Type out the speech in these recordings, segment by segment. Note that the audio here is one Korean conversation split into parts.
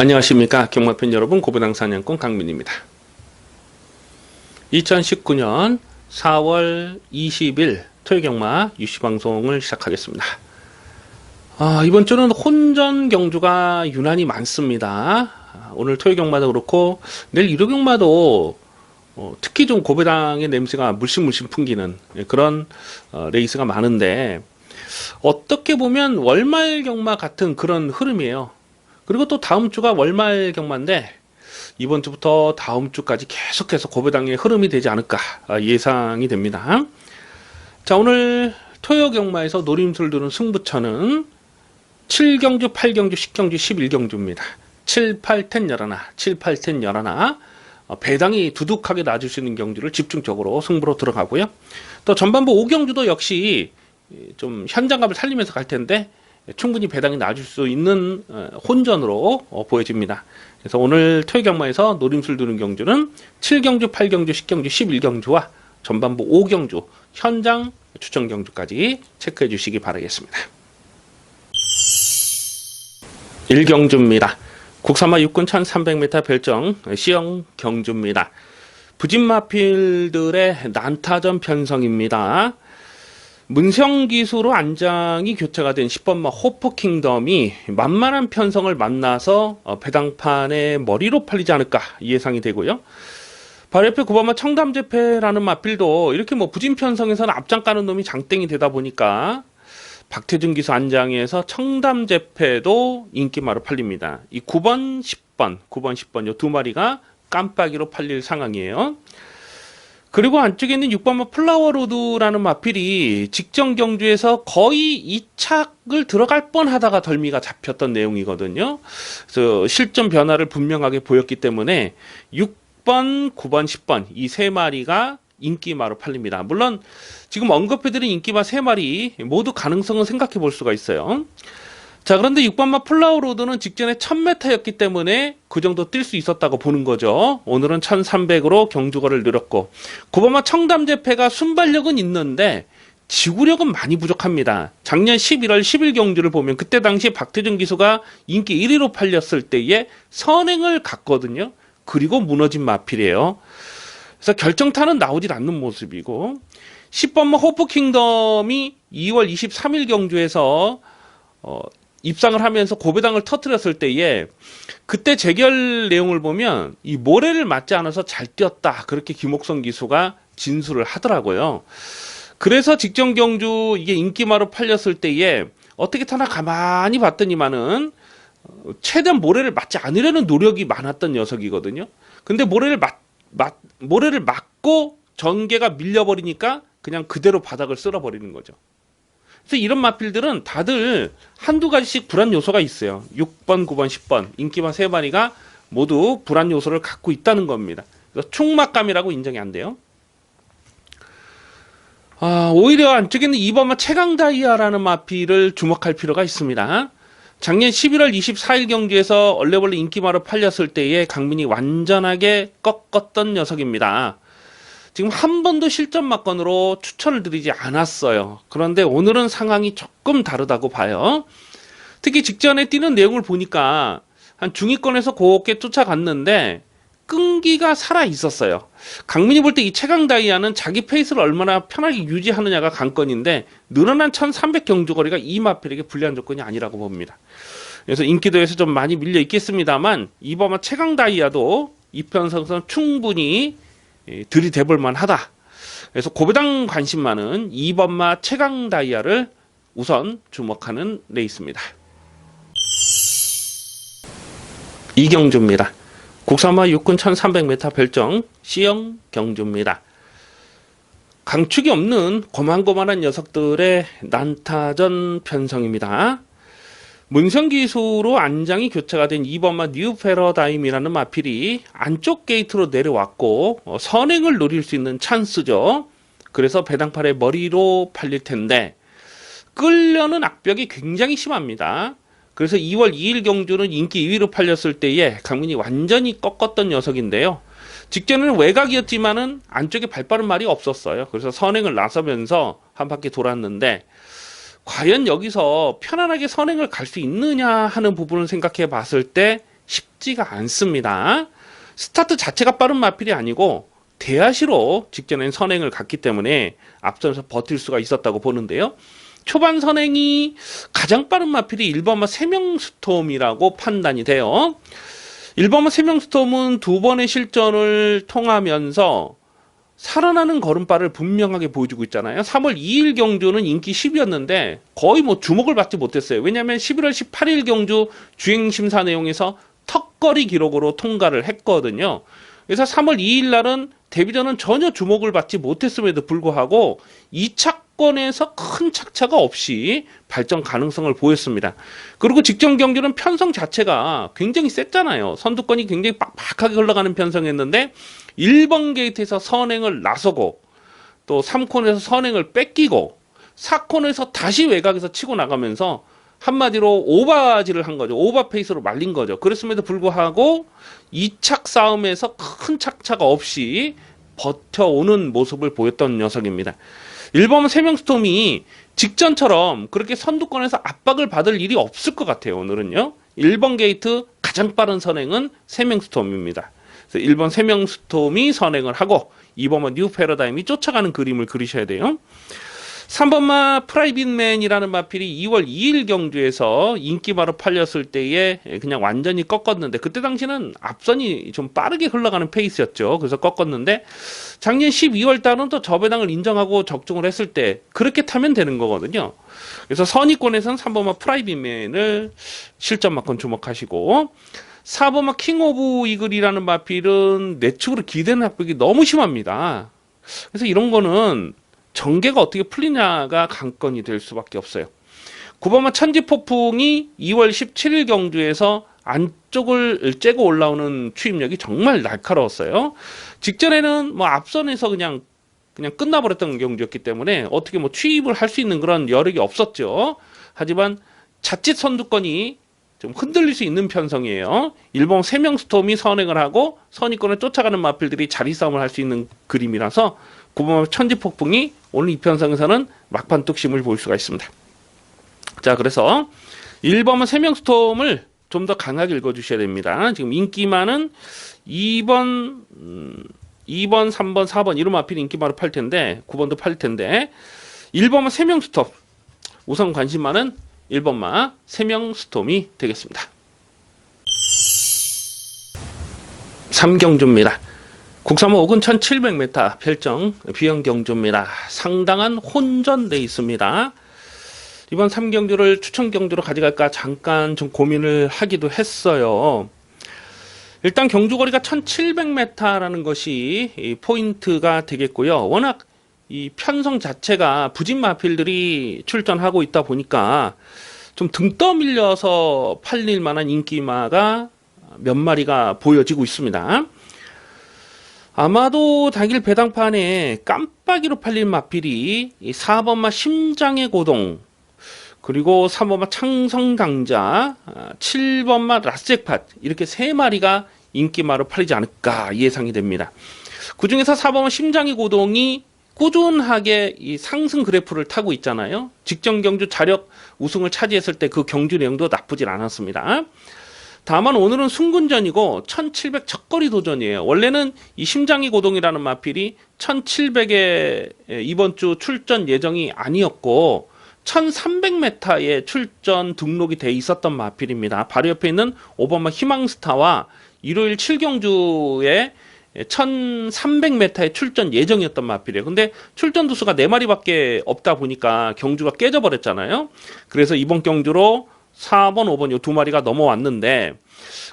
안녕하십니까 경마팬 여러분, 고배당 사냥꾼 강민입니다. 2019년 4월 20일 토요경마 유시방송을 시작하겠습니다. 이번 주는 혼전 경주가 유난히 많습니다. 오늘 토요경마도 그렇고 내일 일요경마도 특히 좀 고배당의 냄새가 물씬물씬 풍기는 그런 레이스가 많은데, 어떻게 보면 월말 경마 같은 그런 흐름이에요. 그리고 또 다음 주가 월말 경마인데 이번 주부터 다음 주까지 계속해서 고배당의 흐름이 되지 않을까 예상이 됩니다. 자, 오늘 토요 경마에서 노림수를 두는 승부처는 7경주, 8경주, 10경주, 11경주입니다. 7, 8, 10, 11, 7, 8, 10, 11 배당이 두둑하게 낮을 수 있는 경주를 집중적으로 승부로 들어가고요. 또 전반부 5경주도 역시 좀 현장감을 살리면서 갈 텐데 충분히 배당이 낮을 수 있는 혼전으로 보여집니다. 그래서 오늘 토요경마에서 노림수를 두는 경주는 7경주, 8경주, 10경주, 11경주와 전반부 5경주 현장 추천 경주까지 체크해 주시기 바라겠습니다. 1경주입니다. 국산마 육군 1300m 별정 C형 경주입니다. 부진마필들의 난타전 편성입니다. 문성기수로 안장이 교체가 된 10번마 호프킹덤이 만만한 편성을 만나서 배당판의 머리로 팔리지 않을까 예상이 되고요. 바로 옆에 9번마 청담재패라는 마필도 이렇게 부진 편성에서는 앞장 까는 놈이 장땡이 되다 보니까 박태준 기수 안장에서 청담재패도 인기마로 팔립니다. 이 9번, 10번 이 두 마리가 깜빡이로 팔릴 상황이에요. 그리고 안쪽에 있는 6번마 플라워로드라는 마필이 직전 경주에서 거의 2착을 들어갈 뻔하다가 덜미가 잡혔던 내용이거든요. 그래서 실점 변화를 분명하게 보였기 때문에 6번, 9번, 10번 이 세 마리가 인기마로 팔립니다. 물론 지금 언급해드린 인기마 세 마리 모두 가능성은 생각해 볼 수가 있어요. 자, 그런데 6번마 플라워로드는 직전에 1000m였기 때문에 그 정도 뛸 수 있었다고 보는 거죠. 오늘은 1300으로 경주거를 누렸고, 9번마 청담재패가 순발력은 있는데 지구력은 많이 부족합니다. 작년 11월 10일 경주를 보면 그때 당시 박태준 기수가 인기 1위로 팔렸을 때에 선행을 갔거든요. 그리고 무너진 마필이에요. 그래서 결정타는 나오질 않는 모습이고, 10번마 호프킹덤이 2월 23일 경주에서 입상을 하면서 고배당을 터뜨렸을 때에 그때 재결 내용을 보면 이 모래를 맞지 않아서 잘 뛰었다, 그렇게 김옥성 기수가 진술을 하더라고요. 그래서 직전 경주 이게 인기마로 팔렸을 때에 어떻게 타나 가만히 봤더니만은 최대한 모래를 맞지 않으려는 노력이 많았던 녀석이거든요. 근데 모래를 맞고 전개가 밀려버리니까 그냥 그대로 바닥을 쓸어버리는 거죠. 그래서 이런 마필들은 다들 한두 가지씩 불안 요소가 있어요. 6번, 9번, 10번 인기마 세 마리가 모두 불안 요소를 갖고 있다는 겁니다. 그래서 충막감이라고 인정이 안 돼요. 오히려 안쪽에 있는 2번마 최강다이아라는 마필을 주목할 필요가 있습니다. 작년 11월 24일 경주에서 얼레벌레 인기마로 팔렸을 때에 강민이 완전하게 꺾었던 녀석입니다. 지금 한 번도 실전 막건으로 추천을 드리지 않았어요. 그런데 오늘은 상황이 조금 다르다고 봐요. 특히 직전에 뛰는 내용을 보니까 한 중위권에서 곱게 쫓아갔는데 끈기가 살아 있었어요. 강민이 볼 때 이 최강 다이아는 자기 페이스를 얼마나 편하게 유지하느냐가 관건인데 늘어난 1300 경주거리가 이 마필에게 불리한 조건이 아니라고 봅니다. 그래서 인기도에서 좀 많이 밀려 있겠습니다만 이번 최강 다이아도 이 편성에서는 충분히 들이대볼 만하다. 그래서 고배당 관심 많은 2번마 최강 다이아를 우선 주목하는 레이스입니다. 이경주입니다. 국산마 육군 1300m 별정 C형 경주입니다. 강축이 없는 고만고만한 녀석들의 난타전 편성입니다. 문성기수로 안장이 교체가 된 2번마 뉴 패러다임이라는 마필이 안쪽 게이트로 내려왔고 선행을 노릴 수 있는 찬스죠. 그래서 배당팔의 머리로 팔릴 텐데 끌려는 악벽이 굉장히 심합니다. 그래서 2월 2일 경주는 인기 2위로 팔렸을 때에 강민이 완전히 꺾었던 녀석인데요. 직전에는 외곽이었지만은 안쪽에 발빠른 말이 없었어요. 그래서 선행을 나서면서 한 바퀴 돌았는데 과연 여기서 편안하게 선행을 갈 수 있느냐 하는 부분을 생각해 봤을 때 쉽지가 않습니다. 스타트 자체가 빠른 마필이 아니고 대하시로 직전엔 선행을 갔기 때문에 앞선에서 버틸 수가 있었다고 보는데요. 초반 선행이 가장 빠른 마필이 1번마 세명스톰이라고 판단이 돼요. 1번마 세명스톰은 두 번의 실전을 통하면서 살아나는 걸음발을 분명하게 보여주고 있잖아요. 3월 2일 경주는 인기 10이었는데 거의 뭐 주목을 받지 못했어요. 왜냐하면 11월 18일 경주 주행심사 내용에서 턱걸이 기록으로 통과를 했거든요. 그래서 3월 2일 날은 데뷔전은 전혀 주목을 받지 못했음에도 불구하고 2차권에서 큰 착차가 없이 발전 가능성을 보였습니다. 그리고 직전 경주는 편성 자체가 굉장히 셌잖아요. 선두권이 굉장히 빡빡하게 흘러가는 편성이었는데 1번 게이트에서 선행을 나서고 또 3콘에서 선행을 뺏기고 4콘에서 다시 외곽에서 치고 나가면서 한마디로 오바질을 한 거죠. 오버페이스로 말린 거죠. 그랬음에도 불구하고 2착 싸움에서 큰 착차가 없이 버텨오는 모습을 보였던 녀석입니다. 1번 세명스톰이 직전처럼 그렇게 선두권에서 압박을 받을 일이 없을 것 같아요. 오늘은요. 1번 게이트 가장 빠른 선행은 세명스톰입니다. 1번 세명스톰이 선행을 하고 2번은 뉴 패러다임이 쫓아가는 그림을 그리셔야 돼요. 3번마 프라이빗맨이라는 마필이 2월 2일 경주에서 인기마로 팔렸을 때에 그냥 완전히 꺾었는데 그때 당시는 앞선이 좀 빠르게 흘러가는 페이스였죠. 그래서 꺾었는데 작년 12월 달은 또 저배당을 인정하고 적중을 했을 때 그렇게 타면 되는 거거든요. 그래서 선의권에서는 3번마 프라이빗맨을 실전만큼 주목하시고 4번마 킹 오브 이글이라는 마필은 내측으로 기대는 합격이 너무 심합니다. 그래서 이런 거는 전개가 어떻게 풀리냐가 관건이 될 수밖에 없어요. 9번마 천지폭풍이 2월 17일 경주에서 안쪽을 째고 올라오는 추입력이 정말 날카로웠어요. 직전에는 뭐 앞선에서 그냥 끝나버렸던 경주였기 때문에 어떻게 뭐 추입을 할 수 있는 그런 여력이 없었죠. 하지만 자칫 선두권이 좀 흔들릴 수 있는 편성이에요. 1번 세명스톰이 선행을 하고 선의권을 쫓아가는 마필들이 자리 싸움을 할 수 있는 그림이라서 9번 천지폭풍이 오늘 이 편성에서는 막판 뚝심을 볼 수가 있습니다. 자, 그래서 1번은 세명스톰을 좀 더 강하게 읽어주셔야 됩니다. 지금 인기만은 2번, 3번, 4번 이런 마필 인기만으로 팔 텐데 9번도 팔 텐데 1번은 세명스톰 우선 관심만은 1번마 세명스톰이 되겠습니다. 3경주입니다. 국사모 5근 1700m 별정 비형경주입니다. 상당한 혼전돼 있습니다. 이번 3경주를 추천경주로 가져갈까 잠깐 좀 고민을 하기도 했어요. 일단 경주거리가 1700m라는 것이 포인트가 되겠고요. 워낙 이 편성 자체가 부진 마필들이 출전하고 있다 보니까 좀 등 떠밀려서 팔릴 만한 인기마가 몇 마리가 보여지고 있습니다. 아마도 당일 배당판에 깜빡이로 팔릴 마필이 4번마 심장의 고동, 그리고 3번마 창성강자, 7번마 라스잭팟 이렇게 세 마리가 인기마로 팔리지 않을까 예상이 됩니다. 그 중에서 4번마 심장의 고동이 꾸준하게 이 상승 그래프를 타고 있잖아요. 직전 경주 자력 우승을 차지했을 때 그 경주 내용도 나쁘진 않았습니다. 다만 오늘은 순군전이고 1700 첫거리 도전이에요. 원래는 이 심장의 고동이라는 마필이 1700에 이번 주 출전 예정이 아니었고 1300m에 출전 등록이 돼 있었던 마필입니다. 바로 옆에 있는 5번마 희망스타와 일요일 7경주에 1300m에 출전 예정이었던 마필이에요. 근데 출전 두수가 4마리밖에 없다 보니까 경주가 깨져버렸잖아요. 그래서 이번 경주로 4번, 5번 이 두 마리가 넘어왔는데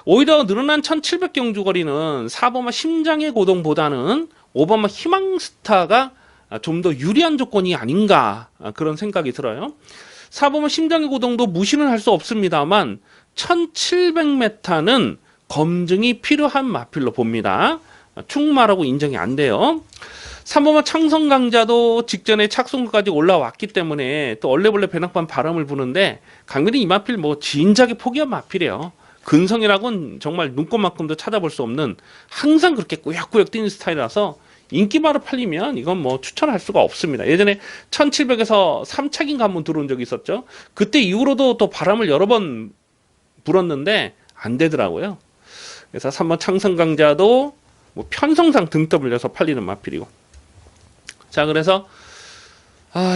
오히려 늘어난 1700 경주 거리는 4번마 심장의 고동보다는 5번마 희망스타가 좀 더 유리한 조건이 아닌가 그런 생각이 들어요. 4번마 심장의 고동도 무시는 할 수 없습니다만 1700m는 검증이 필요한 마필로 봅니다. 충마라고 인정이 안 돼요. 3번마 창성강자도 직전에 착송까지 올라왔기 때문에 또 얼레벌레 배낭판 바람을 부는데 강민이 이 마필 뭐 진작에 포기한 마필이에요. 근성이라고는 정말 눈꼽만큼도 찾아볼 수 없는 항상 그렇게 꾸역꾸역 뛰는 스타일이라서 인기마로 팔리면 이건 뭐 추천할 수가 없습니다. 예전에 1700에서 3착인가 한번 들어온 적이 있었죠. 그때 이후로도 또 바람을 여러 번 불었는데 안 되더라고요. 그래서 3번 창성강자도 뭐 편성상 등 떠밀려서 팔리는 마필이고. 자, 그래서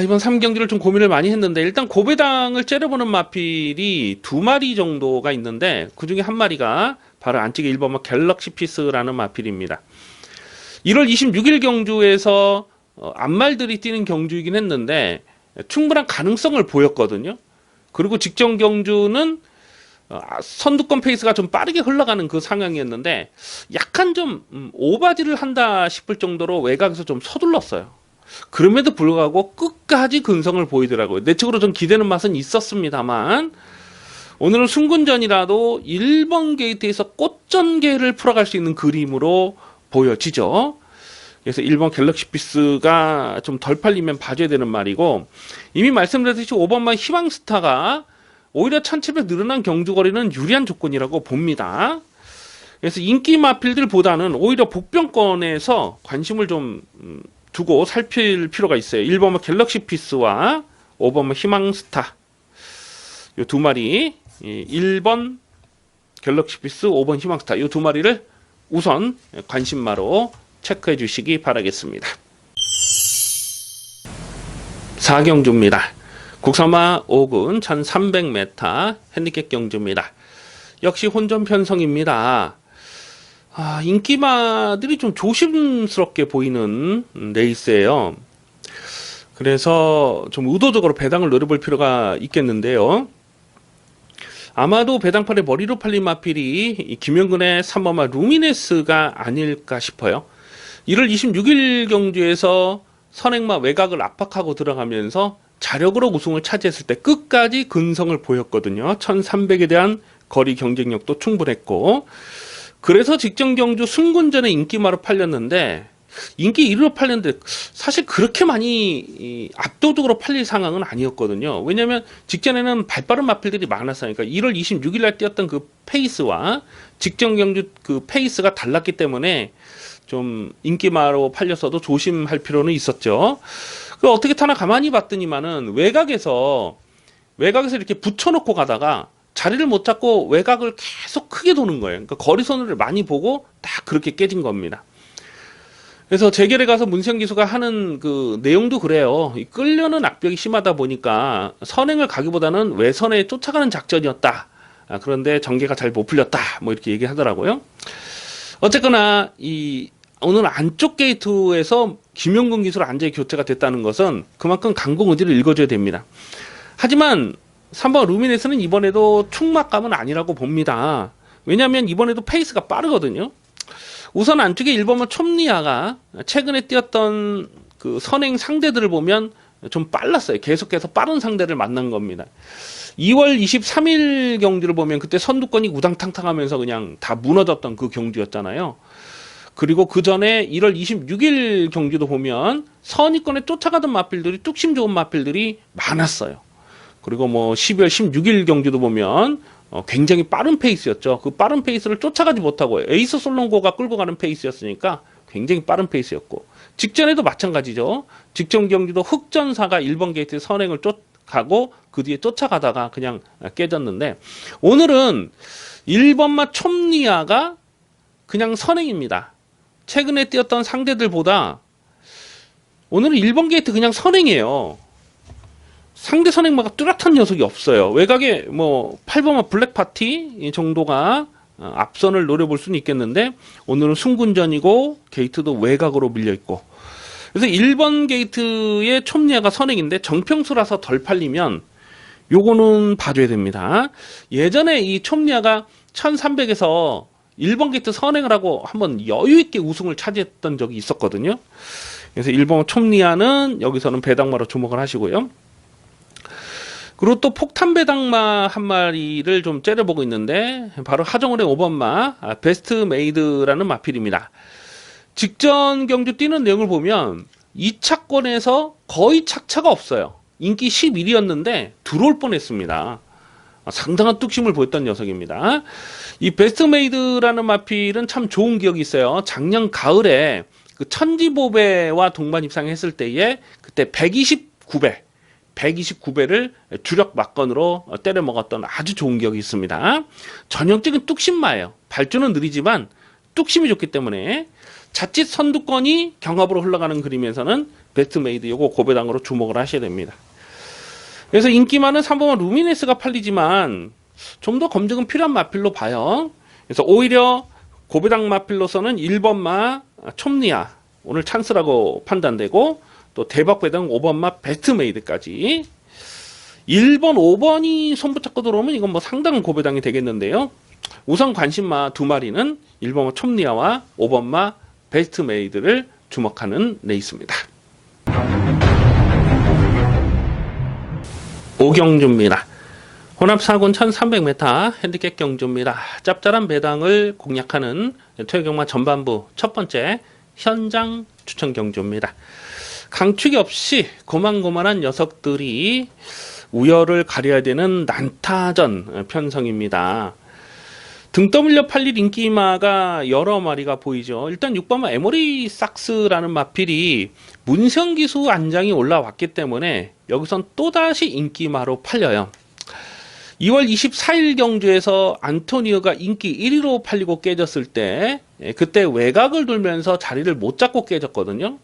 이번 3경기를 좀 고민을 많이 했는데, 일단 고배당을 째려보는 마필이 2마리 정도가 있는데, 그 중에 한 마리가 바로 안쪽에 1번 갤럭시 피스라는 마필입니다. 1월 26일 경주에서 앞말들이 뛰는 경주이긴 했는데 충분한 가능성을 보였거든요. 그리고 직전 경주는 선두권 페이스가 좀 빠르게 흘러가는 그 상황이었는데 약간 좀 오바지를 한다 싶을 정도로 외곽에서 좀 서둘렀어요. 그럼에도 불구하고 끝까지 근성을 보이더라고요. 내측으로 좀 기대는 맛은 있었습니다만 오늘은 순군전이라도 1번 게이트에서 꽃전개를 풀어갈 수 있는 그림으로 보여지죠. 그래서 1번 갤럭시 피스가 좀 덜 팔리면 봐줘야 되는 말이고, 이미 말씀드렸듯이 5번만 희망스타가 오히려 1700 늘어난 경주거리는 유리한 조건이라고 봅니다. 그래서 인기 마필들보다는 오히려 복병권에서 관심을 좀 두고 살필 필요가 있어요. 1번만 갤럭시 피스와 5번만 희망스타 이 두 마리, 1번 갤럭시 피스, 5번 희망스타 이 두 마리를 우선 관심마로 체크해 주시기 바라겠습니다. 4경주입니다. 국사마 5군 1300m 핸디캡 경주입니다. 역시 혼전 편성입니다. 인기마들이 좀 조심스럽게 보이는 레이스예요. 그래서 좀 의도적으로 배당을 노려볼 필요가 있겠는데요. 아마도 배당판에 머리로 팔린 마필이 김영근의 3번마 루미네스가 아닐까 싶어요. 1월 26일 경주에서 선행마 외곽을 압박하고 들어가면서 자력으로 우승을 차지했을 때 끝까지 근성을 보였거든요. 1300에 대한 거리 경쟁력도 충분했고, 그래서 직전 경주 순군전에 인기마로 팔렸는데 인기 1위로 팔렸는데 사실 그렇게 많이 압도적으로 팔릴 상황은 아니었거든요. 왜냐하면 직전에는 발빠른 마필들이 많았어요. 그러니까 1월 26일 날 뛰었던 그 페이스와 직전 경주 그 페이스가 달랐기 때문에 좀 인기마로 팔렸어도 조심할 필요는 있었죠. 그 어떻게 타나 가만히 봤더니만은 외곽에서 이렇게 붙여놓고 가다가 자리를 못 잡고 외곽을 계속 크게 도는 거예요. 그러니까 거리선을 많이 보고 딱 그렇게 깨진 겁니다. 그래서 재결에 가서 문세영 기수가 하는 그 내용도 그래요. 끌려는 악벽이 심하다 보니까 선행을 가기보다는 외선에 쫓아가는 작전이었다. 그런데 전개가 잘 못 풀렸다. 뭐 이렇게 얘기하더라고요. 어쨌거나 오늘 안쪽 게이트에서 김용근 기수로 안전히 교체가 됐다는 것은 그만큼 강공 의지를 읽어줘야 됩니다. 하지만 3번 루미네스는 이번에도 충막감은 아니라고 봅니다. 왜냐하면 이번에도 페이스가 빠르거든요. 우선 안쪽에 1번은 촘리아가 최근에 뛰었던 그 선행 상대들을 보면 좀 빨랐어요. 계속해서 빠른 상대를 만난 겁니다. 2월 23일 경주를 보면 그때 선두권이 우당탕탕하면서 그냥 다 무너졌던 그 경주였잖아요. 그리고 그 전에 1월 26일 경주도 보면 선의권에 쫓아가던 마필들이 뚝심 좋은 마필들이 많았어요. 그리고 뭐 12월 16일 경주도 보면 굉장히 빠른 페이스였죠. 그 빠른 페이스를 쫓아가지 못하고 에이스 솔롱고가 끌고 가는 페이스였으니까 굉장히 빠른 페이스였고, 직전에도 마찬가지죠. 직전 경주도 흑전사가 1번 게이트 선행을 쫓아가고 그 뒤에 쫓아가다가 그냥 깨졌는데, 오늘은 1번마 촘리아가 그냥 선행입니다. 최근에 뛰었던 상대들보다 오늘은 1번 게이트 그냥 선행이에요. 상대 선행마가 뚜렷한 녀석이 없어요. 외곽에 뭐 8번마 블랙파티 정도가 앞선을 노려볼 수는 있겠는데 오늘은 순군전이고 게이트도 외곽으로 밀려있고, 그래서 1번 게이트의 촘리아가 선행인데 정평수라서 덜 팔리면 요거는 봐줘야 됩니다. 예전에 이 촘리아가 1300에서 1번 게이트 선행을 하고 한번 여유있게 우승을 차지했던 적이 있었거든요. 그래서 1번 촘리아는 여기서는 배당마로 주목을 하시고요. 그리고 또 폭탄 배당마 한 마리를 좀 째려보고 있는데 바로 하정원의 5번마 베스트 메이드라는 마필입니다. 직전 경주 뛰는 내용을 보면 2차권에서 거의 착차가 없어요. 인기 11위였는데 들어올 뻔했습니다. 상당한 뚝심을 보였던 녀석입니다. 이 베스트 메이드라는 마필은 참 좋은 기억이 있어요. 작년 가을에 그 천지보배와 동반 입상했을 때에 그때 129배 129배를 주력 막건으로 때려 먹었던 아주 좋은 기억이 있습니다. 전형적인 뚝심마예요. 발주는 느리지만 뚝심이 좋기 때문에 자칫 선두권이 경합으로 흘러가는 그림에서는 베스트메이드 요거 고배당으로 주목을 하셔야 됩니다. 그래서 인기 많은 3번마 루미네스가 팔리지만 좀 더 검증은 필요한 마필로 봐요. 그래서 오히려 고배당 마필로서는 1번마 촘리아 오늘 찬스라고 판단되고, 또 대박 배당 5번마 베스트메이드까지 1번, 5번이 손붙잡고 들어오면 이건 뭐 상당한 고배당이 되겠는데요. 우선 관심마 두 마리는 1번마 촘리아와 5번마 베스트메이드를 주목하는 레이스입니다. 오경주입니다. 혼합 4군 1300m 핸디캡 경주입니다. 짭짤한 배당을 공략하는 토요경마 전반부 첫 번째 현장 추천 경주입니다. 강축이 없이 고만고만한 녀석들이 우열을 가려야 되는 난타전 편성입니다. 등 떠밀려 팔릴 인기마가 여러 마리가 보이죠. 일단 6번마 에모리 삭스라는 마필이 문성기수 안장이 올라왔기 때문에 여기선 또다시 인기마로 팔려요. 2월 24일 경주에서 안토니오가 인기 1위로 팔리고 깨졌을 때 그때 외곽을 돌면서 자리를 못 잡고 깨졌거든요.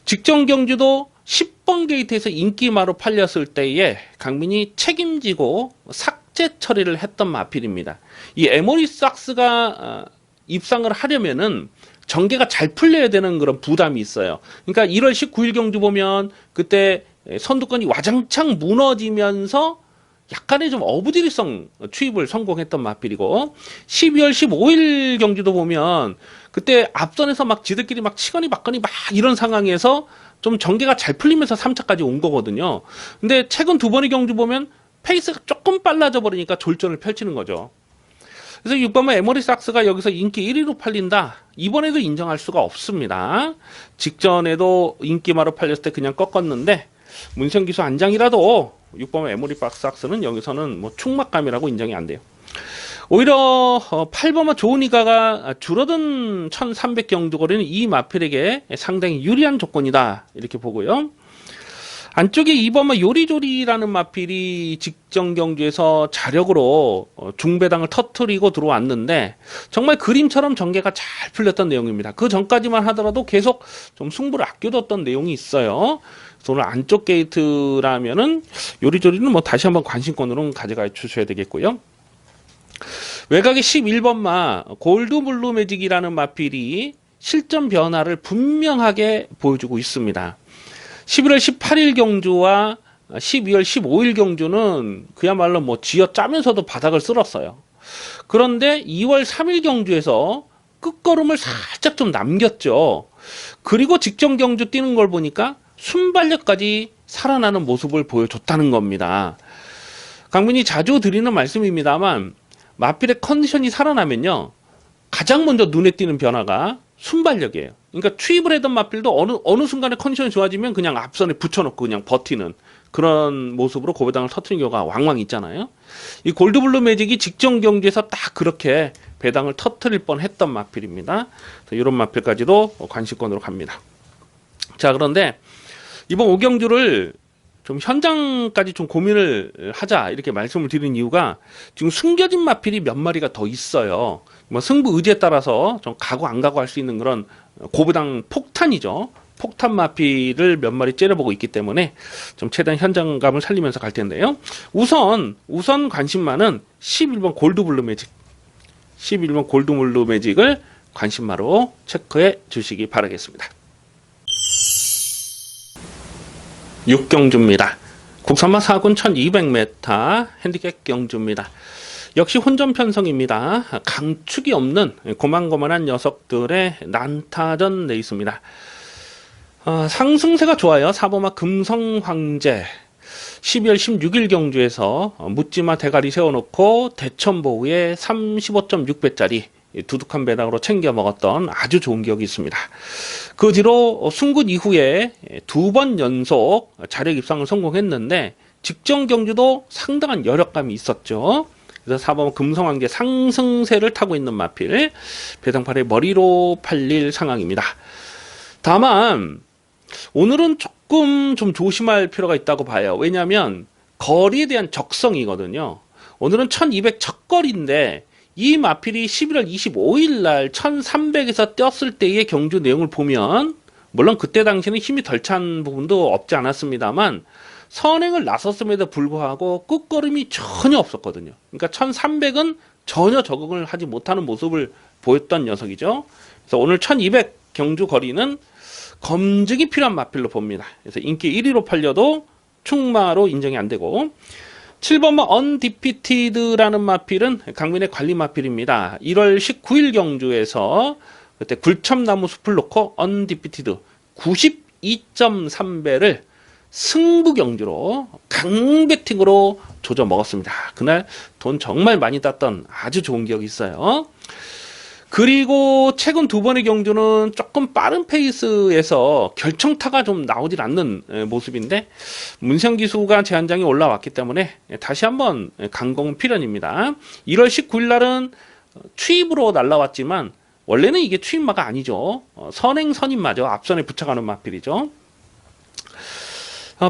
직전 경주도 10번 게이트에서 인기마로 팔렸을 때에 강민이 책임지고 삭제 처리를 했던 마필입니다. 이 에모리 삭스가 입상을 하려면은 전개가 잘 풀려야 되는 그런 부담이 있어요. 그러니까 1월 19일 경주 보면 그때 선두권이 와장창 무너지면서 약간의 좀 어부지리성 추입을 성공했던 마필이고, 12월 15일 경주도 보면 그때 앞선에서 막 지들끼리 막 치거니 막거니 막 이런 상황에서 좀 전개가 잘 풀리면서 3차까지 온 거거든요. 근데 최근 두 번의 경주 보면 페이스가 조금 빨라져 버리니까 졸전을 펼치는 거죠. 그래서 6번마 에모리 삭스가 여기서 인기 1위로 팔린다, 이번에도 인정할 수가 없습니다. 직전에도 인기마로 팔렸을 때 그냥 꺾었는데 문성기수 안장이라도 6번마 에모리 삭스는 여기서는 뭐 충막감이라고 인정이 안 돼요. 오히려 8번마 조은이가가 줄어든 1300 경주 거리는 이 마필에게 상당히 유리한 조건이다, 이렇게 보고요. 안쪽에 2번마 요리조리라는 마필이 직전 경주에서 자력으로 중배당을 터트리고 들어왔는데 정말 그림처럼 전개가 잘 풀렸던 내용입니다. 그 전까지만 하더라도 계속 좀 승부를 아껴뒀던 내용이 있어요. 그래서 오늘 안쪽 게이트라면은 요리조리는 뭐 다시 한번 관심권으로 가져가 주셔야 되겠고요. 외곽의 11번마 골드블루 매직이라는 마필이 실전 변화를 분명하게 보여주고 있습니다. 11월 18일 경주와 12월 15일 경주는 그야말로 뭐 쥐어 짜면서도 바닥을 쓸었어요. 그런데 2월 3일 경주에서 끝걸음을 살짝 좀 남겼죠. 그리고 직전 경주 뛰는 걸 보니까 순발력까지 살아나는 모습을 보여줬다는 겁니다. 강민이 자주 드리는 말씀입니다만 마필의 컨디션이 살아나면요, 가장 먼저 눈에 띄는 변화가 순발력이에요. 그러니까 추입을 했던 마필도 어느 순간에 컨디션이 좋아지면 그냥 앞선에 붙여놓고 그냥 버티는 그런 모습으로 고배당을 터트린 경우가 왕왕 있잖아요. 이 골드블루 매직이 직전 경기에서 딱 그렇게 배당을 터트릴 뻔했던 마필입니다. 이런 마필까지도 관심권으로 갑니다. 자, 그런데 이번 5경주를 좀 현장까지 좀 고민을 하자, 이렇게 말씀을 드린 이유가 지금 숨겨진 마필이 몇 마리가 더 있어요. 뭐 승부 의지에 따라서 좀 가고 안 가고 할 수 있는 그런 고배당 폭탄이죠. 폭탄 마필을 몇 마리 째려보고 있기 때문에 좀 최대한 현장감을 살리면서 갈 텐데요. 우선 관심마는 11번 골드블루 매직, 11번 골드블루 매직을 관심마로 체크해 주시기 바라겠습니다. 6경주입니다. 국산마 4군 1200m 핸디캡 경주입니다. 역시 혼전 편성입니다. 강축이 없는 고만고만한 녀석들의 난타전 레이스입니다. 상승세가 좋아요. 4번마 금성황제 12월 16일 경주에서 묻지마 대가리 세워놓고 대천보우에 35.6배짜리 두둑한 배당으로 챙겨 먹었던 아주 좋은 기억이 있습니다. 그 뒤로 순굿 이후에 두 번 연속 자력 입상을 성공했는데 직전 경주도 상당한 여력감이 있었죠. 그래서 4번 금성황제 상승세를 타고 있는 마필 배당팔의 머리로 팔릴 상황입니다. 다만 오늘은 조금 좀 조심할 필요가 있다고 봐요. 왜냐하면 거리에 대한 적성이거든요. 오늘은 1200 첫 거리인데 이 마필이 11월 25일 날 1300에서 떴을 때의 경주 내용을 보면 물론 그때 당시는 힘이 덜 찬 부분도 없지 않았습니다만 선행을 나섰음에도 불구하고 끝걸음이 전혀 없었거든요. 그러니까 1300은 전혀 적응을 하지 못하는 모습을 보였던 녀석이죠. 그래서 오늘 1200 경주 거리는 검증이 필요한 마필로 봅니다. 그래서 인기 1위로 팔려도 충마로 인정이 안 되고 7번마 언디피티드라는 마필은 강민의 관리 마필입니다. 1월 19일 경주에서 그때 굴참나무 숲을 놓고 언디피티드 92.3배를 승부 경주로 강배팅으로 조져 먹었습니다. 그날 돈 정말 많이 땄던 아주 좋은 기억이 있어요. 그리고 최근 두 번의 경주는 조금 빠른 페이스에서 결정타가 좀 나오질 않는 모습인데 문성기수가 제한장에 올라왔기 때문에 다시 한번 강공 필연입니다. 1월 19일 날은 추입으로 날라왔지만 원래는 이게 추입마가 아니죠. 선행 선임마죠. 앞선에 붙여가는 마필이죠.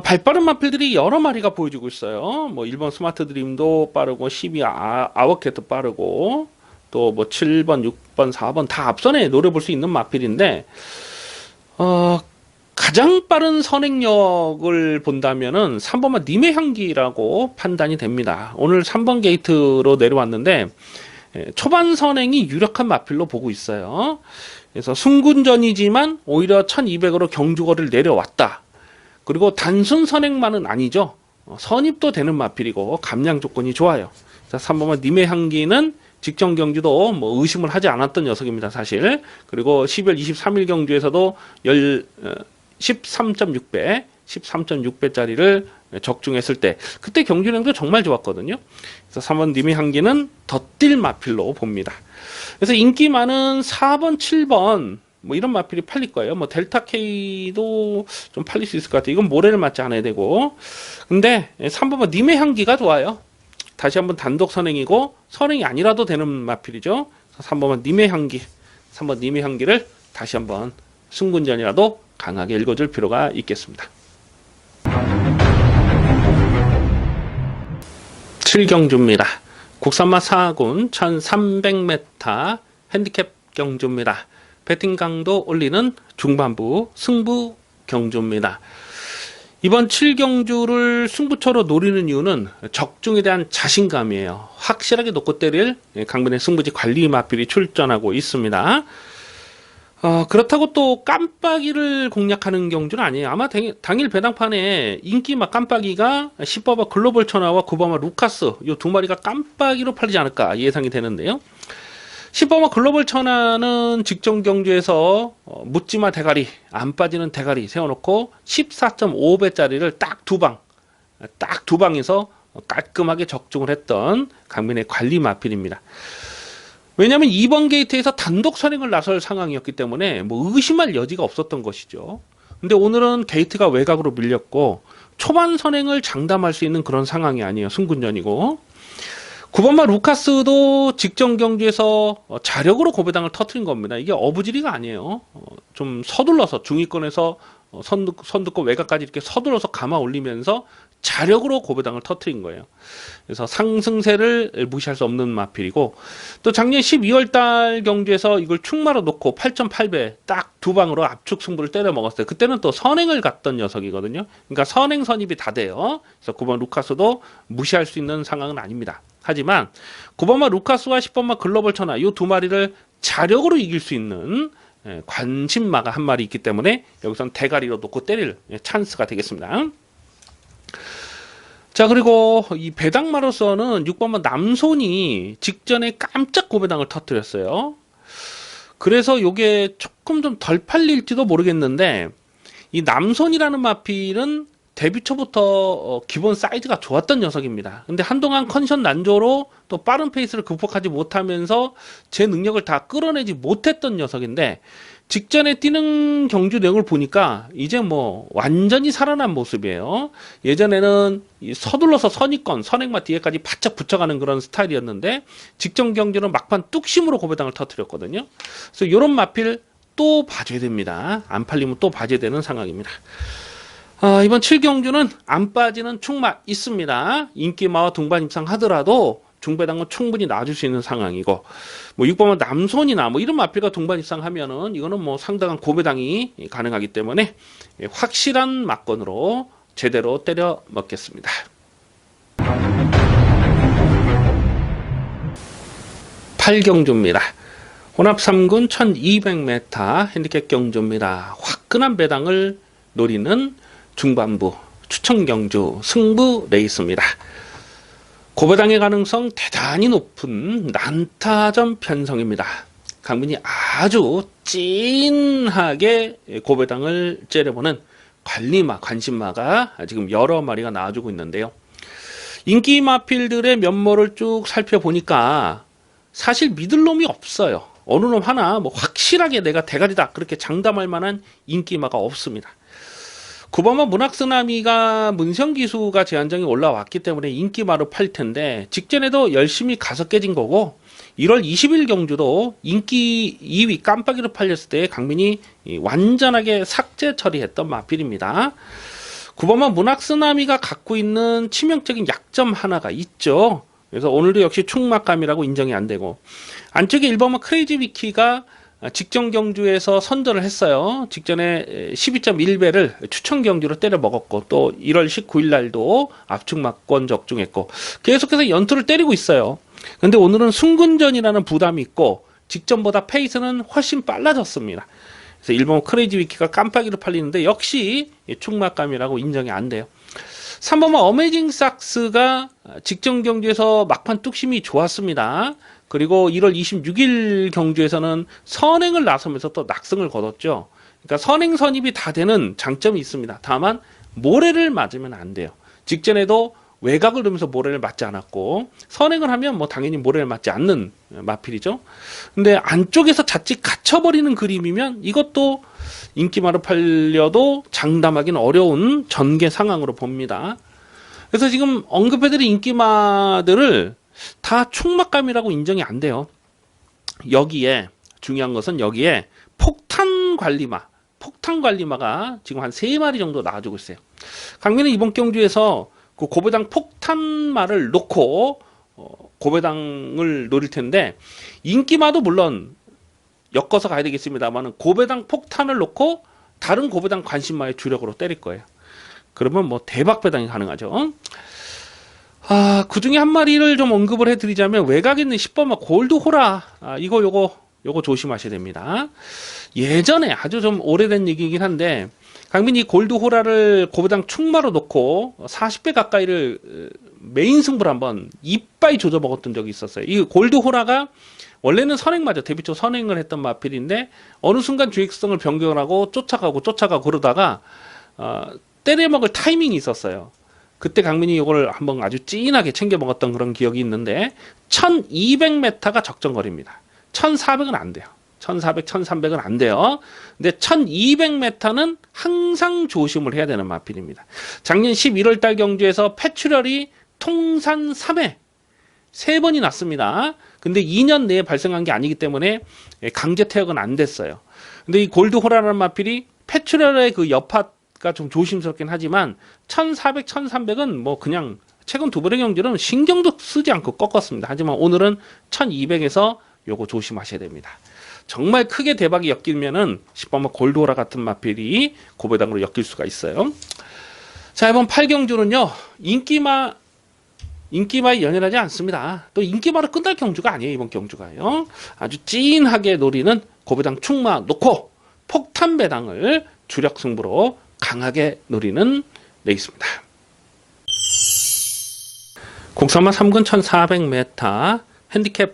발빠른 마필들이 여러 마리가 보여주고 있어요. 뭐 1번 스마트 드림도 빠르고 12 아워캣도 빠르고 또 뭐 7번, 6번, 4번 다 앞선에 노려볼 수 있는 마필인데 가장 빠른 선행력을 본다면은 3번만 님의 향기라고 판단이 됩니다. 오늘 3번 게이트로 내려왔는데 초반 선행이 유력한 마필로 보고 있어요. 그래서 순군전이지만 오히려 1200으로 경주거리를 내려왔다. 그리고 단순 선행만은 아니죠. 선입도 되는 마필이고 감량 조건이 좋아요. 자, 3번만 님의 향기는 직전 경주도 뭐 의심을 하지 않았던 녀석입니다, 사실. 그리고 12월 23일 경주에서도 13.6배, 13.6배짜리를 적중했을 때 그때 경주량도 정말 좋았거든요. 그래서 3번 님의 향기는 덧딜 마필로 봅니다. 그래서 인기 많은 4번, 7번 뭐 이런 마필이 팔릴 거예요. 뭐 델타 K도 좀 팔릴 수 있을 것 같아요. 이건 모래를 맞지 않아야 되고. 근데 3번은 님의 향기가 좋아요. 다시 한번 단독 선행이고 선행이 아니라도 되는 마필이죠. 3번은 님의 향기, 3번 님의 향기를 다시 한번 승군전이라도 강하게 읽어줄 필요가 있겠습니다. 7경주입니다. 국산마 4군 1300m 핸디캡 경주입니다. 배팅 강도 올리는 중반부 승부 경주입니다. 이번 7경주를 승부처로 노리는 이유는 적중에 대한 자신감이에요. 확실하게 놓고 때릴 강변의 승부지 관리 마필이 출전하고 있습니다. 그렇다고 또 깜빡이를 공략하는 경주는 아니에요. 아마 당일 배당판에 인기막 깜빡이가 10번마 글로벌 천하와 9번마 루카스 이 두 마리가 깜빡이로 팔리지 않을까 예상이 되는데요. 10번마 글로벌 천하는 직전 경주에서 묻지마 대가리 안 빠지는 대가리 세워놓고 14.5배짜리를 딱 두 방에서 깔끔하게 적중을 했던 강민의 관리 마필입니다. 왜냐하면 2번 게이트에서 단독 선행을 나설 상황이었기 때문에 뭐 의심할 여지가 없었던 것이죠. 근데 오늘은 게이트가 외곽으로 밀렸고 초반 선행을 장담할 수 있는 그런 상황이 아니에요. 승군전이고 9번마 루카스도 직전 경주에서 자력으로 고배당을 터트린 겁니다. 이게 어부지리가 아니에요. 좀 서둘러서 중위권에서 선두권 외곽까지 이렇게 서둘러서 감아 올리면서 자력으로 고배당을 터트린 거예요. 그래서 상승세를 무시할 수 없는 마필이고 또 작년 12월달 경주에서 이걸 충마로 놓고 8.8배 딱 두 방으로 압축 승부를 때려 먹었어요. 그때는 또 선행을 갔던 녀석이거든요. 그러니까 선행 선입이 다 돼요. 그래서 9번 루카스도 무시할 수 있는 상황은 아닙니다. 하지만 9번마 루카스와 10번마 글로벌 천하 이 두 마리를 자력으로 이길 수 있는 관심마가 한 마리 있기 때문에 여기서는 대가리로 놓고 때릴 찬스가 되겠습니다. 자, 그리고 이 배당마로서는 6번마 남손이 직전에 깜짝 고배당을 터뜨렸어요. 그래서 이게 조금 좀 덜 팔릴지도 모르겠는데 이 남손이라는 마필은 데뷔 초부터 기본 사이즈가 좋았던 녀석입니다. 근데 한동안 컨디션 난조로 또 빠른 페이스를 극복하지 못하면서 제 능력을 다 끌어내지 못했던 녀석인데 직전에 뛰는 경주 내용을 보니까 이제 뭐 완전히 살아난 모습이에요. 예전에는 서둘러서 선입권, 선행마 뒤에까지 바짝 붙여가는 그런 스타일이었는데 직전 경주는 막판 뚝심으로 고배당을 터뜨렸거든요. 그래서 이런 마필 또 봐줘야 됩니다. 안 팔리면 또 봐줘야 되는 상황입니다. 이번 7경주는 안 빠지는 충마 있습니다. 인기마와 동반 입상하더라도 중배당은 충분히 놔줄 수 있는 상황이고, 뭐 6번은 남손이나 뭐 이런 마필과 동반 입상하면은 이거는 뭐 상당한 고배당이 가능하기 때문에 확실한 막건으로 제대로 때려 먹겠습니다. 8경주입니다. 혼합 3군 1200m 핸디캡 경주입니다. 화끈한 배당을 노리는 중반부 추천경주 승부 레이스입니다. 고배당의 가능성 대단히 높은 난타전 편성입니다. 강민이 아주 찐하게 고배당을 째려보는 관심마가 지금 여러 마리가 나와주고 있는데요. 인기 마필들의 면모를 쭉 살펴보니까 사실 믿을 놈이 없어요. 어느 놈 하나 뭐 확실하게 내가 대가리다 그렇게 장담할 만한 인기마가 없습니다. 9번마 문학쓰나미가 문성기수가 제한정이 올라왔기 때문에 인기마로 팔 텐데, 직전에도 열심히 가서 깨진 거고 1월 20일 경주도 인기 2위 깜빡이로 팔렸을 때 강민이 완전하게 삭제 처리했던 마필입니다. 9번마 문학쓰나미가 갖고 있는 치명적인 약점 하나가 있죠. 그래서 오늘도 역시 충막감이라고 인정이 안 되고, 안쪽에 1번마 크레이지 위키가 직전 경주에서 선전을 했어요. 직전에 12.1배를 추천 경주로 때려 먹었고, 또 1월 19일 날도 압축 막권 적중했고, 계속해서 연투를 때리고 있어요. 근데 오늘은 순근전이라는 부담이 있고 직전보다 페이스는 훨씬 빨라졌습니다. 그래서 1번 크레이지 위키가 깜빡이로 팔리는데 역시 충막감이라고 인정이 안 돼요. 3번은 어메이징 삭스가 직전 경주에서 막판 뚝심이 좋았습니다. 그리고 1월 26일 경주에서는 선행을 나서면서 또 낙승을 거뒀죠. 그러니까 선행 선입이 다 되는 장점이 있습니다. 다만 모래를 맞으면 안 돼요. 직전에도 외곽을 두면서 모래를 맞지 않았고, 선행을 하면 뭐 당연히 모래를 맞지 않는 마필이죠. 근데 안쪽에서 자칫 갇혀버리는 그림이면 이것도 인기마로 팔려도 장담하기는 어려운 전개 상황으로 봅니다. 그래서 지금 언급해드린 인기마들을 다 충막감이라고 인정이 안 돼요. 여기에 중요한 것은 여기에 폭탄 관리마가 지금 한 3마리 정도 나와주고 있어요. 강민은 이번 경주에서 그 고배당 폭탄마를 놓고 고배당을 노릴 텐데, 인기마도 물론 엮어서 가야 되겠습니다만 고배당 폭탄을 놓고 다른 고배당 관심마의 주력으로 때릴 거예요. 그러면 뭐 대박 배당이 가능하죠. 그 중에 한 마리를 좀 언급을 해드리자면 외곽에 있는 10번마 골드호라, 요거 조심하셔야 됩니다. 예전에 아주 좀 오래된 얘기이긴 한데, 강민이 골드호라를 고배당 충마로 놓고 40배 가까이를 메인 승부를 한번 이빠이 조져 먹었던 적이 있었어요. 이 골드호라가 원래는 선행마죠. 데뷔 초 선행을 했던 마필인데 어느 순간 주행성을 변경을 하고 쫓아가고 그러다가 때려먹을 타이밍이 있었어요. 그때 강민이 이걸 한번 아주 찐하게 챙겨 먹었던 그런 기억이 있는데, 1200m가 적정거리입니다. 1400은 안 돼요. 1400, 1300은 안 돼요. 근데 1200m는 항상 조심을 해야 되는 마필입니다. 작년 11월 달 경주에서 패출혈이 통산 3회 3번이 났습니다. 근데 2년 내에 발생한 게 아니기 때문에 강제 퇴역은 안 됐어요. 근데 이 골드호라라는 마필이 패출혈의 그 여파가 좀 조심스럽긴 하지만 1400, 1300은 뭐 그냥 최근 두 번의 경주는 신경도 쓰지 않고 꺾었습니다. 하지만 오늘은 1200에서 요거 조심하셔야 됩니다. 정말 크게 대박이 엮이면은 10번마 골드호라 같은 마필이 고배당으로 엮일 수가 있어요. 자, 이번 8경주는요, 인기마에 연연하지 않습니다. 또 인기마로 끝날 경주가 아니에요. 이번 경주가요, 아주 찐하게 노리는 고배당 충마 놓고 폭탄 배당을 주력 승부로 강하게 노리는 레이스입니다. 국산마 3군 1400m 핸디캡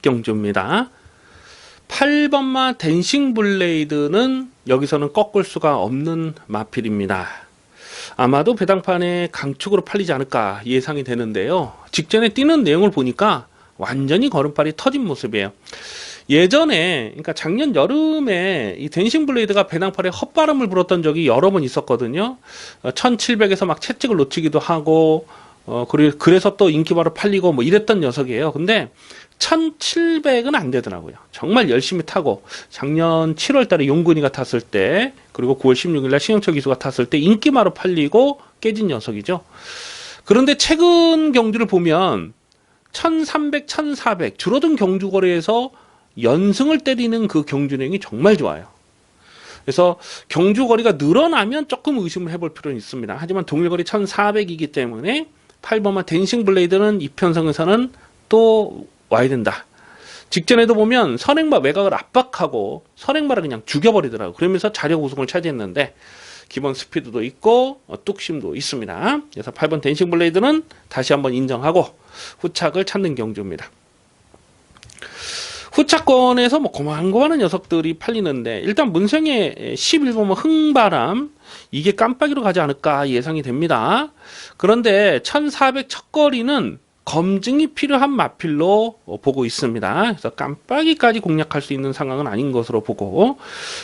경주입니다. 8번마 댄싱 블레이드는 여기서는 꺾을 수가 없는 마필입니다. 아마도 배당판에 강축으로 팔리지 않을까 예상이 되는데요. 직전에 뛰는 내용을 보니까 완전히 걸음발이 터진 모습이에요. 예전에, 그러니까 작년 여름에 이 댄싱 블레이드가 배당판에 헛바람을 불었던 적이 여러 번 있었거든요. 1700에서 막 채찍을 놓치기도 하고, 그래서 또 인기바로 팔리고 뭐 이랬던 녀석이에요. 근데 1700은 안 되더라고요. 정말 열심히 타고 작년 7월 달에 용근이가 탔을 때, 그리고 9월 16일 날 신영철 기수가 탔을 때 인기마로 팔리고 깨진 녀석이죠. 그런데 최근 경주를 보면 1300, 1400 줄어든 경주 거리에서 연승을 때리는 그 경주 내용이 정말 좋아요. 그래서 경주 거리가 늘어나면 조금 의심을 해볼 필요는 있습니다. 하지만 동일거리 1400이기 때문에 8번마 댄싱 블레이드는 이 편성에서는 또 와야 된다. 직전에도 보면 선행마 외곽을 압박하고 선행마를 그냥 죽여버리더라고요. 그러면서 자력 우승을 차지했는데 기본 스피드도 있고 뚝심도 있습니다. 그래서 8번 댄싱 블레이드는 다시 한번 인정하고 후착을 찾는 경주입니다. 후차권에서 뭐 고만고만한 녀석들이 팔리는데, 일단 문생의 11번 흥바람, 이게 깜빡이로 가지 않을까 예상이 됩니다. 그런데 1400 첫거리는 검증이 필요한 마필로 보고 있습니다. 그래서 깜빡이까지 공략할 수 있는 상황은 아닌 것으로 보고,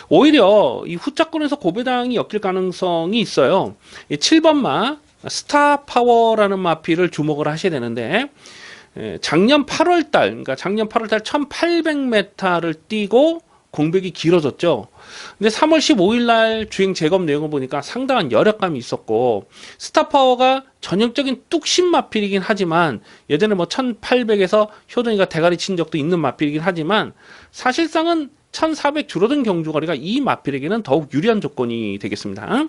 오히려 이 후차권에서 고배당이 엮일 가능성이 있어요. 7번마 스타파워라는 마필을 주목을 하셔야 되는데, 작년 8월달, 그러니까 작년 8월달 1800m를 뛰고 공백이 길어졌죠. 근데 3월 15일 날 주행 재검 내용을 보니까 상당한 열약감이 있었고, 스타파워가 전형적인 뚝심 마필이긴 하지만, 예전에 뭐 1800에서 효동이가 대가리 친 적도 있는 마필이긴 하지만, 사실상은 1400 줄어든 경주거리가 이 마필에게는 더욱 유리한 조건이 되겠습니다.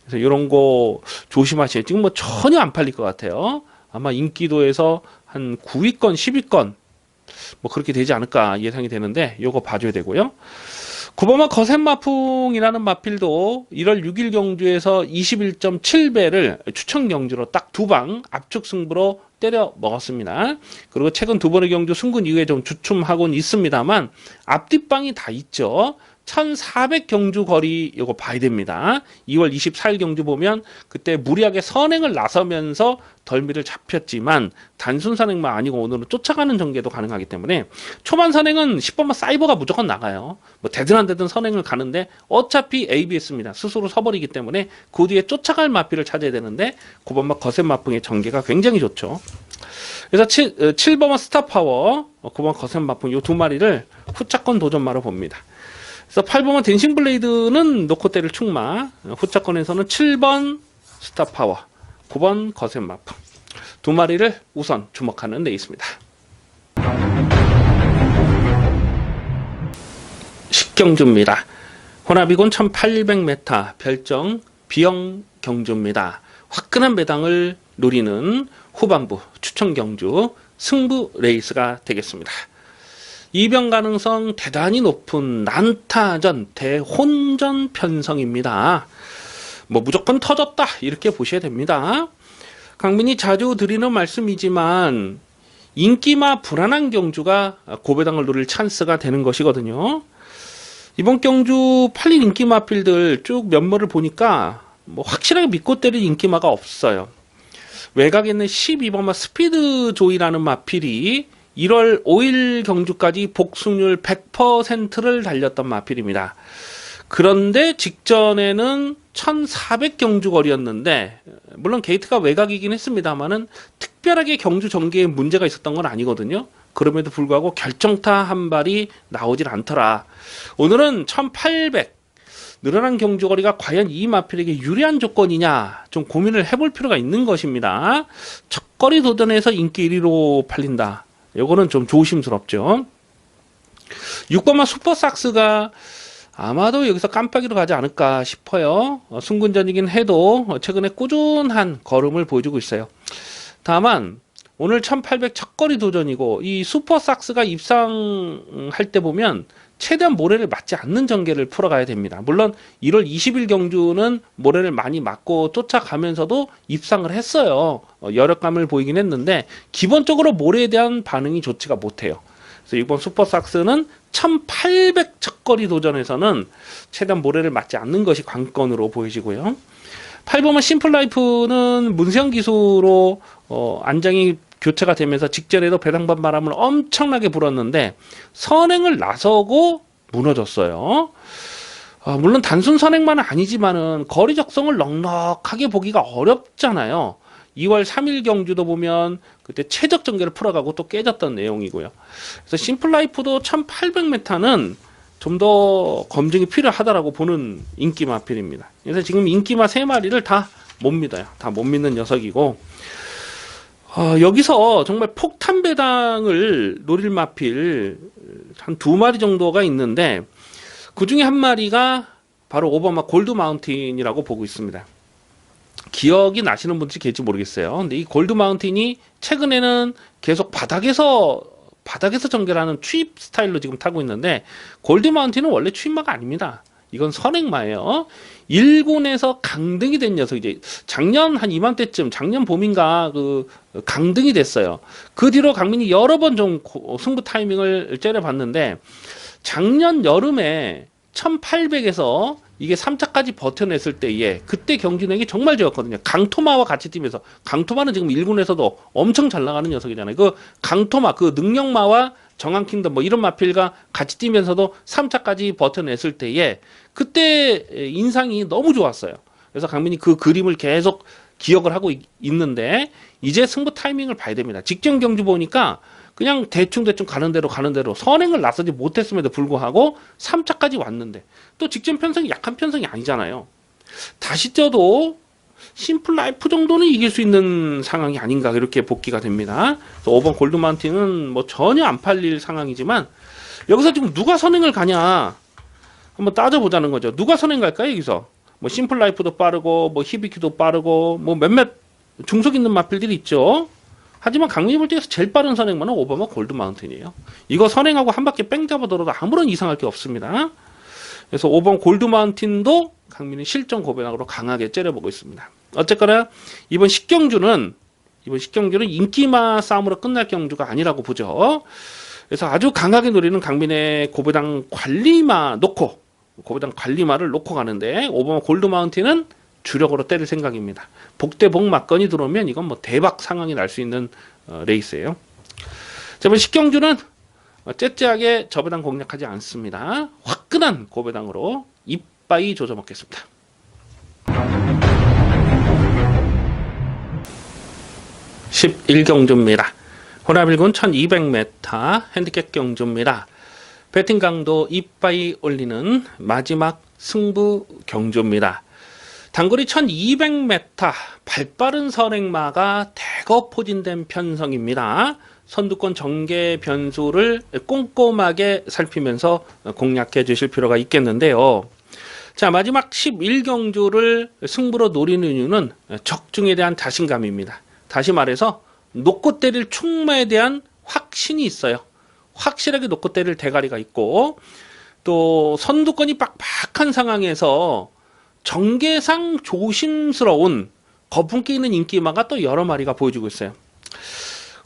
그래서 이런 거 조심하세요. 지금 뭐 전혀 안 팔릴 것 같아요. 아마 인기도에서 한 9위권, 10위권 뭐 그렇게 되지 않을까 예상이 되는데, 요거 봐줘야 되고요. 9번마 거센마풍이라는 마필도 1월 6일 경주에서 21.7배를 추천 경주로 딱 두 방 압축 승부로 때려 먹었습니다. 그리고 최근 두 번의 경주 승군 이후에 좀 주춤하고는 있습니다만 앞뒷방이 다 있죠. 1400 경주 거리 요거 봐야 됩니다. 2월 24일 경주 보면 그때 무리하게 선행을 나서면서 덜미를 잡혔지만 단순 선행만 아니고 오늘은 쫓아가는 전개도 가능하기 때문에 초반 선행은 10번만 사이버가 무조건 나가요. 뭐 되든 안 되든 선행을 가는데 어차피 ABS입니다. 스스로 서버리기 때문에 그 뒤에 쫓아갈 마필을 찾아야 되는데 9번만 거센 마풍의 전개가 굉장히 좋죠. 그래서 7번만 스타파워, 9번 거센 마풍 요 두 마리를 후차권 도전마로 봅니다. 그래서 8번은 댄싱 블레이드는 놓고 때릴 충마, 후차권에서는 7번 스타파워, 9번 거센 마풍 두 마리를 우선 주목하는 레이스입니다. 10경주입니다. 혼합이곤 1800m 별정 비영 경주입니다. 화끈한 배당을 노리는 후반부 추천 경주 승부 레이스가 되겠습니다. 이변 가능성 대단히 높은 난타전 대혼전 편성입니다. 뭐 무조건 터졌다 이렇게 보셔야 됩니다. 강민이 자주 드리는 말씀이지만 인기마 불안한 경주가 고배당을 노릴 찬스가 되는 것이거든요. 이번 경주 팔린 인기마필들 쭉 면모를 보니까 뭐 확실하게 믿고 때릴 인기마가 없어요. 외곽에 있는 12번마 스피드 조이라는 마필이 1월 5일 경주까지 복승률 100%를 달렸던 마필입니다. 그런데 직전에는 1400 경주 거리였는데, 물론 게이트가 외곽이긴 했습니다만은 특별하게 경주 전개에 문제가 있었던 건 아니거든요. 그럼에도 불구하고 결정타 한 발이 나오질 않더라. 오늘은 1800 늘어난 경주 거리가 과연 이 마필에게 유리한 조건이냐 좀 고민을 해볼 필요가 있는 것입니다. 첫거리 도전에서 인기 1위로 팔린다. 요거는 좀 조심스럽죠. 6번마 슈퍼삭스가 아마도 여기서 깜빡이로 가지 않을까 싶어요. 승군전이긴 해도 최근에 꾸준한 걸음을 보여주고 있어요. 다만 오늘 1800 첫거리 도전이고 이 슈퍼삭스가 입상할 때 보면 최대한 모래를 맞지 않는 전개를 풀어가야 됩니다. 물론 1월 20일 경주는 모래를 많이 맞고 쫓아가면서도 입상을 했어요. 여력감을 보이긴 했는데 기본적으로 모래에 대한 반응이 좋지가 못해요. 그래서 이번 슈퍼삭스는 1800 첫거리 도전에서는 최대한 모래를 맞지 않는 것이 관건으로 보여지고요. 8번은 심플라이프는 문세영 기수로 안장이 교체가 되면서 직전에도 배당반 바람을 엄청나게 불었는데 선행을 나서고 무너졌어요. 물론 단순 선행만은 아니지만은 거리 적성을 넉넉하게 보기가 어렵잖아요. 2월 3일 경주도 보면 그때 최적 전개를 풀어가고 또 깨졌던 내용이고요. 그래서 심플라이프도 1800m는 좀 더 검증이 필요하다라고 보는 인기 마필입니다. 그래서 지금 인기마 3마리를 다 못 믿어요. 다 못 믿는 녀석이고, 여기서 정말 폭탄 배당을 노릴 마필 한 2마리 정도가 있는데, 그 중에 한 마리가 바로 오바마 골드 마운틴이라고 보고 있습니다. 기억이 나시는 분들이 계실지 모르겠어요. 근데 이 골드 마운틴이 최근에는 계속 바닥에서 전개하는 추입 스타일로 지금 타고 있는데, 골드 마운틴은 원래 추입마가 아닙니다. 이건 선행마예요. 1군에서 강등이 된 녀석, 이제 작년 한 이맘때쯤, 작년 봄인가 그 강등이 됐어요. 그 뒤로 강민이 여러 번 좀 승부 타이밍을 째려봤는데, 작년 여름에 1800에서 이게 3차까지 버텨냈을 때에 그때 경진행이 정말 좋았거든요. 강토마와 같이 뛰면서, 강토마는 지금 1군에서도 엄청 잘 나가는 녀석이잖아요. 그 강토마, 그 능력마와 정한킹덤 뭐 이런 마필과 같이 뛰면서도 3차까지 버텨냈을 때에 그때 인상이 너무 좋았어요. 그래서 강민이 그 그림을 계속 기억을 하고 있는데, 이제 승부 타이밍을 봐야 됩니다. 직전 경주 보니까 그냥 대충 가는 대로 선행을 나서지 못했음에도 불구하고 3차까지 왔는데, 또 직전 편성이 약한 편성이 아니잖아요. 다시 뛰어도 심플라이프 정도는 이길 수 있는 상황이 아닌가, 이렇게 복귀가 됩니다. 5번 골드마운틴은 뭐 전혀 안 팔릴 상황이지만, 여기서 지금 누가 선행을 가냐 한번 따져보자는 거죠. 누가 선행 갈까요? 여기서 뭐 심플라이프도 빠르고 뭐 히비키도 빠르고 뭐 몇몇 중속 있는 마필들이 있죠. 하지만 강민이 볼 때에서 제일 빠른 선행만은 오바마 골드 마운틴이에요. 이거 선행하고 한 바퀴 뺑 잡아들어도 아무런 이상할 게 없습니다. 그래서 5번 골드 마운틴도 강민이 실전 고배당으로 강하게 째려보고 있습니다. 어쨌거나 이번 10경주는 인기마 싸움으로 끝날 경주가 아니라고 보죠. 그래서 아주 강하게 노리는 강민의 고배당 관리마를 놓고 가는데, 오바마 골드 마운틴은 주력으로 때릴 생각입니다. 복대복 막건이 들어오면 이건 뭐 대박 상황이 날 수 있는 레이스예요. 자, 이번 10경주는 째째하게 저배당 공략하지 않습니다. 화끈한 고배당으로 이빠이 조져먹겠습니다. 11경주입니다. 호남일군 1200m 핸디캡 경주입니다. 배팅 강도 이빠이 올리는 마지막 승부 경주입니다. 단거리 1200m 발빠른 선행마가 대거 포진된 편성입니다. 선두권 전개 변수를 꼼꼼하게 살피면서 공략해 주실 필요가 있겠는데요. 자, 마지막 11경주를 승부로 노리는 이유는 적중에 대한 자신감입니다. 다시 말해서 놓고 때릴 충마에 대한 확신이 있어요. 확실하게 놓고 때릴 대가리가 있고, 또 선두권이 빡빡한 상황에서 전개상 조심스러운 거품기 있는 인기마가 또 여러 마리가 보여주고 있어요.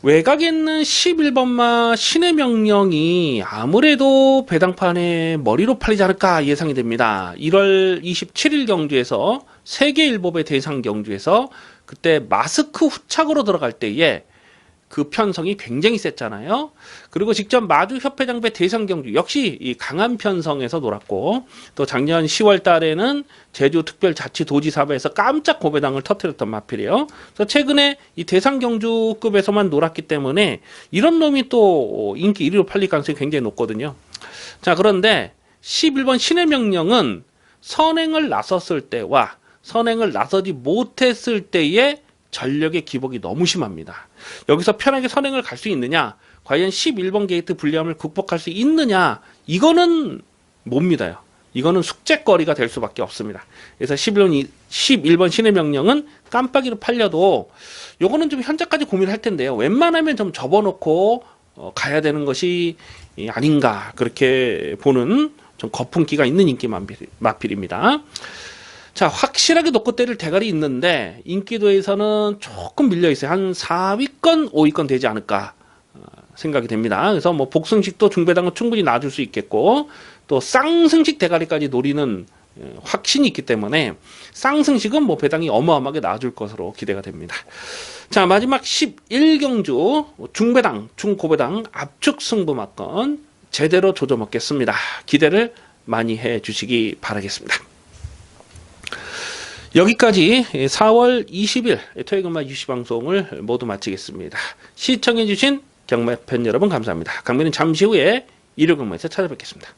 외곽에 있는 11번마 신의 명령이 아무래도 배당판에 머리로 팔리지 않을까 예상이 됩니다. 1월 27일 경주에서 세계일보배 대상 경주에서 그때 마스크 후착으로 들어갈 때에 그 편성이 굉장히 셌잖아요. 그리고 직접 마주협회장배 대상 경주 역시 이 강한 편성에서 놀았고, 또 작년 10월 달에는 제주특별자치도지사배에서 깜짝 고배당을 터뜨렸던 마필이에요. 그래서 최근에 이 대상 경주급에서만 놀았기 때문에 이런 놈이 또 인기 1위로 팔릴 가능성이 굉장히 높거든요. 자, 그런데 11번 신의 명령은 선행을 나섰을 때와 선행을 나서지 못했을 때의 전력의 기복이 너무 심합니다. 여기서 편하게 선행을 갈 수 있느냐, 과연 11번 게이트 불리함을 극복할 수 있느냐, 이거는 못 믿어요. 이거는 숙제거리가 될 수밖에 없습니다. 그래서 11번 신의 명령은 깜빡이로 팔려도 요거는 좀 현재까지 고민할 텐데요. 웬만하면 좀 접어놓고 가야 되는 것이 아닌가, 그렇게 보는 좀 거품기가 있는 인기 마필입니다. 자, 확실하게 놓고 때릴 대가리 있는데 인기도에서는 조금 밀려있어요. 한 4위권, 5위권 되지 않을까 생각이 됩니다. 그래서 뭐 복승식도 중배당은 충분히 놔줄 수 있겠고, 또 쌍승식 대가리까지 노리는 확신이 있기 때문에 쌍승식은 뭐 배당이 어마어마하게 놔줄 것으로 기대가 됩니다. 자, 마지막 11경주 중배당, 중고배당 압축 승부 막건 제대로 조져먹겠습니다. 기대를 많이 해주시기 바라겠습니다. 여기까지 4월 20일 토요일근마 유시 방송을 모두 마치겠습니다. 시청해주신 경매팬 여러분 감사합니다. 강매는 잠시 후에 일요근무에서 찾아뵙겠습니다.